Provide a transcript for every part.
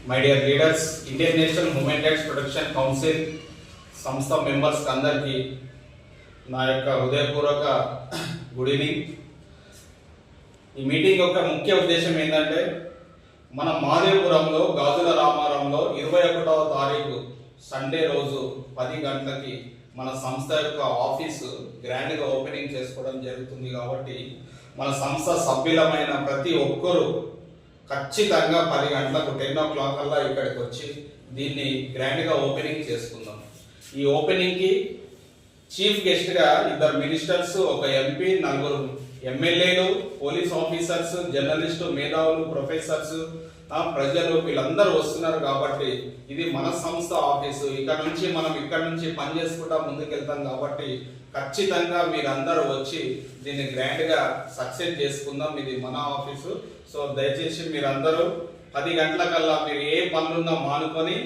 My dear leaders, Indian national human rights protection council సంస్థ members అందరికీ నా యొక్క హృదయపూర్వక గుడ్ ఈవినింగ్. ఈ మీటింగ్ యొక్క ముఖ్య ఉద్దేశం ఏంటంటే, మన మాదేపురంలో గాజుల రామారంలో 21వ తారీఖు సండే రోజు 10 గంటలకి మన సంస్థ యొక్క ఆఫీసు గ్రాండ్గా ఓపెనింగ్ చేసుకోవడం జరుగుతుంది. కాబట్టి మన సంస్థ సభ్యులమైన ప్రతి ఒక్కరూ ఖచ్చితంగా 10 గంటలకు 10 o'clock కల్లా ఇక్కడికి వచ్చి దీన్ని గ్రాండ్గా ఓపెనింగ్ చేసుకుందాం. ఈ ఓపెనింగ్కి చీఫ్ గెస్ట్గా 2 మినిస్టర్స్, 1 ఎంపీ, 4 ఎమ్మెల్యేలు, పోలీస్ ఆఫీసర్స్, జర్నలిస్టు, మేధావులు, ప్రొఫెసర్స్, ప్రజలు వీళ్ళందరూ వస్తున్నారు. కాబట్టి ఇది మన సంస్థ ఆఫీసు. ఇక్కడ నుంచి మనం ఇక్కడ నుంచి పని చేసుకుంటా ముందుకెళ్తాం. కాబట్టి ఖచ్చితంగా మీరందరూ వచ్చి దీన్ని గ్రాండ్గా సక్సెస్ చేసుకుందాం. ఇది మన ఆఫీసు. సో దయచేసి మీరందరూ 10 గంటలకల్లా మీరు ఏ పనులున్నా మానుకొని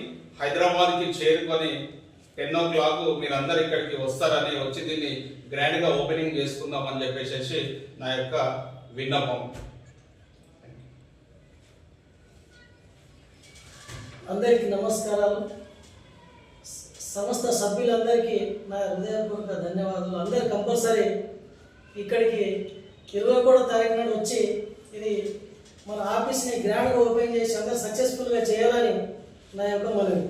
హైదరాబాద్కి చేరుకొని 10 o'clock మీరందరూ ఇక్కడికి వస్తారని, వచ్చి దీన్ని గ్రాండ్గా ఓపెనింగ్ చేసుకుందాం అని చెప్పేసి నా యొక్క విన్నపం. అందరికీ నమస్కారాలు. సంస్థ సభ్యులందరికీ నా హృదయపూర్వక ధన్యవాదాలు. అందరు కంపల్సరీ ఇక్కడికి 21వ తారీఖు నాడు వచ్చి ఇది మన ఆఫీస్ని గ్రాండ్గా ఓపెన్ చేసి అందరు సక్సెస్ఫుల్గా చేయాలని నా యొక్క మనవి.